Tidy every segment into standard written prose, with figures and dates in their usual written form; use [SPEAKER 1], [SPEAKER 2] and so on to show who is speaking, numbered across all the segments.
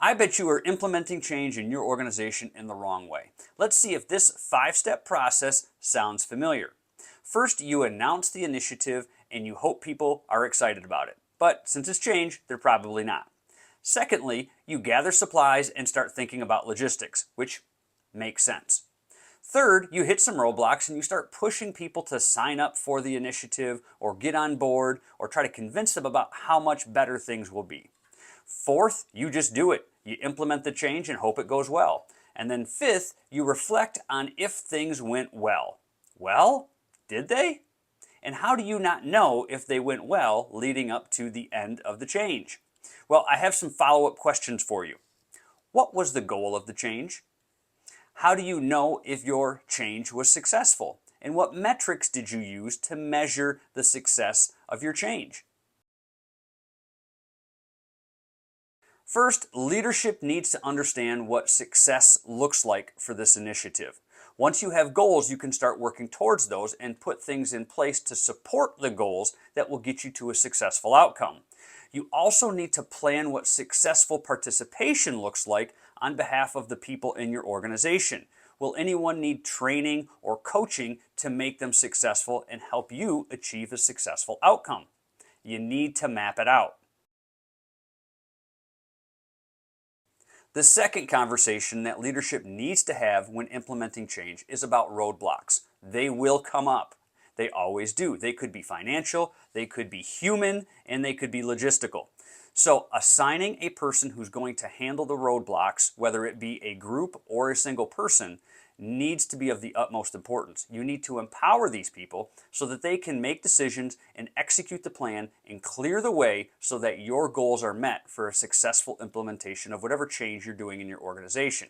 [SPEAKER 1] I bet you are implementing change in your organization in the wrong way. Let's see if this 5-step process sounds familiar. First, you announce the initiative and you hope people are excited about it. But since it's change, they're probably not. Secondly, you gather supplies and start thinking about logistics, which makes sense. Third, you hit some roadblocks and you start pushing people to sign up for the initiative or get on board or try to convince them about how much better things will be. Fourth, you just do it. You implement the change and hope it goes well. And then fifth, you reflect on if things went well. Well, did they? And how do you not know if they went well leading up to the end of the change? Well, I have some follow-up questions for you. What was the goal of the change? How do you know if your change was successful? And what metrics did you use to measure the success of your change? First, leadership needs to understand what success looks like for this initiative. Once you have goals, you can start working towards those and put things in place to support the goals that will get you to a successful outcome. You also need to plan what successful participation looks like on behalf of the people in your organization. Will anyone need training or coaching to make them successful and help you achieve a successful outcome? You need to map it out. The second conversation that leadership needs to have when implementing change is about roadblocks. They will come up. They always do. They could be financial, they could be human, and they could be logistical. So assigning a person who's going to handle the roadblocks, whether it be a group or a single person, needs to be of the utmost importance. You need to empower these people so that they can make decisions and execute the plan and clear the way so that your goals are met for a successful implementation of whatever change you're doing in your organization.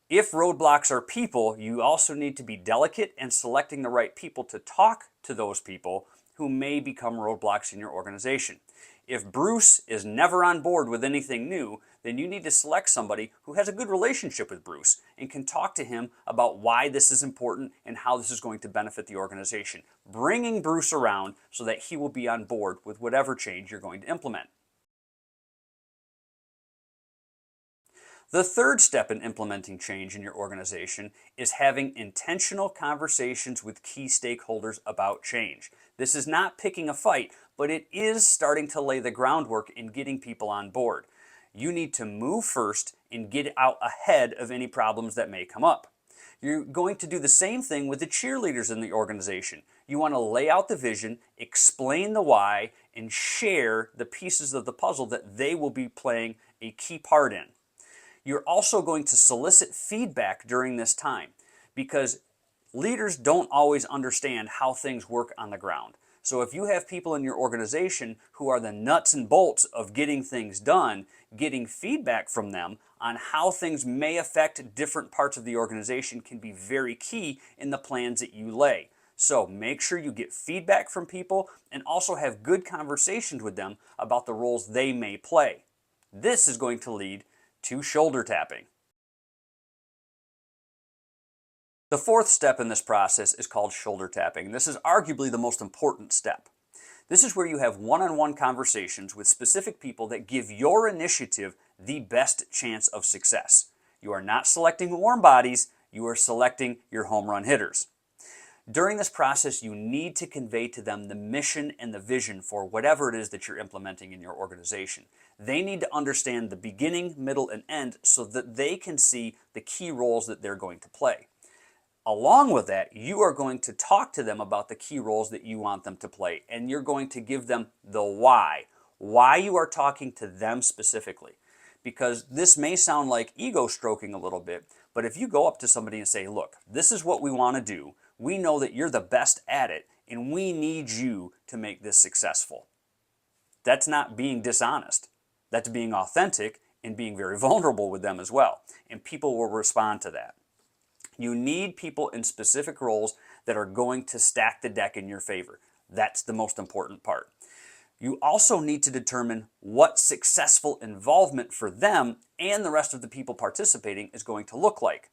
[SPEAKER 1] If roadblocks are people, you also need to be delicate in selecting the right people to talk to those people who may become roadblocks in your organization. If Bruce is never on board with anything new, then you need to select somebody who has a good relationship with Bruce and can talk to him about why this is important and how this is going to benefit the organization. Bringing Bruce around so that he will be on board with whatever change you're going to implement. The third step in implementing change in your organization is having intentional conversations with key stakeholders about change. This is not picking a fight, but it is starting to lay the groundwork in getting people on board. You need to move first and get out ahead of any problems that may come up. You're going to do the same thing with the cheerleaders in the organization. You want to lay out the vision, explain the why, and share the pieces of the puzzle that they will be playing a key part in. You're also going to solicit feedback during this time because leaders don't always understand how things work on the ground. So if you have people in your organization who are the nuts and bolts of getting things done, getting feedback from them on how things may affect different parts of the organization can be very key in the plans that you lay. So make sure you get feedback from people and also have good conversations with them about the roles they may play. This is going to lead to shoulder tapping. The fourth step in this process is called shoulder tapping. This is arguably the most important step. This is where you have one-on-one conversations with specific people that give your initiative the best chance of success. You are not selecting warm bodies, you are selecting your home run hitters. During this process, you need to convey to them the mission and the vision for whatever it is that you're implementing in your organization. They need to understand the beginning, middle, and end so that they can see the key roles that they're going to play. Along with that, you are going to talk to them about the key roles that you want them to play, and you're going to give them the why you are talking to them specifically. Because this may sound like ego stroking a little bit, but if you go up to somebody and say, look, this is what we want to do, we know that you're the best at it, and we need you to make this successful. That's not being dishonest. That's being authentic and being very vulnerable with them as well. And people will respond to that. You need people in specific roles that are going to stack the deck in your favor. That's the most important part. You also need to determine what successful involvement for them and the rest of the people participating is going to look like.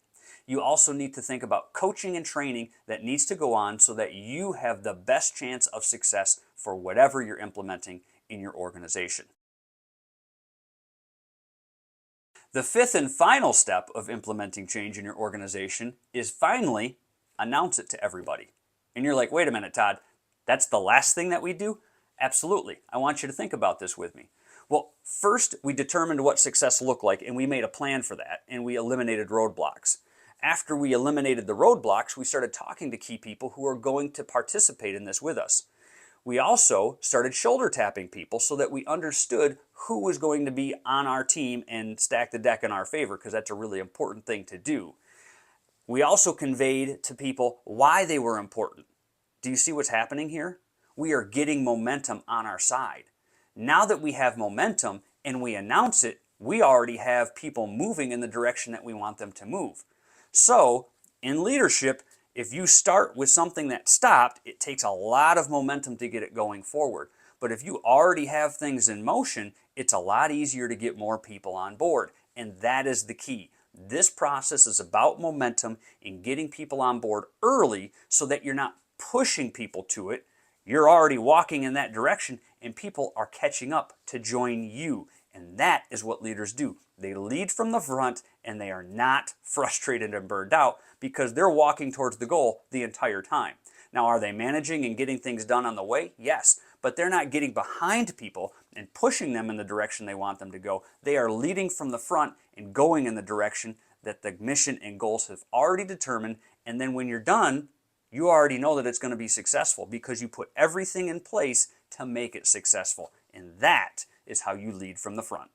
[SPEAKER 1] You also need to think about coaching and training that needs to go on so that you have the best chance of success for whatever you're implementing in your organization. The fifth and final step of implementing change in your organization is finally announce it to everybody. And you're like, wait a minute, Todd, that's the last thing that we do? Absolutely. I want you to think about this with me. Well, first we determined what success looked like, and we made a plan for that, and we eliminated roadblocks. After we eliminated the roadblocks, we started talking to key people who are going to participate in this with us. We also started shoulder tapping people so that we understood who was going to be on our team and stack the deck in our favor, because that's a really important thing to do. We also conveyed to people why they were important. Do you see what's happening here? We are getting momentum on our side. Now that we have momentum and we announce it, we already have people moving in the direction that we want them to move. So, in leadership, if you start with something that stopped, it takes a lot of momentum to get it going forward. But if you already have things in motion, it's a lot easier to get more people on board. And that is the key. This process is about momentum and getting people on board early so that you're not pushing people to it. You're already walking in that direction and people are catching up to join you. And that is what leaders do. They lead from the front and they are not frustrated and burned out because they're walking towards the goal the entire time. Now, are they managing and getting things done on the way? Yes, but they're not getting behind people and pushing them in the direction they want them to go. They are leading from the front and going in the direction that the mission and goals have already determined. And then when you're done, you already know that it's going to be successful because you put everything in place to make it successful. And that is how you lead from the front.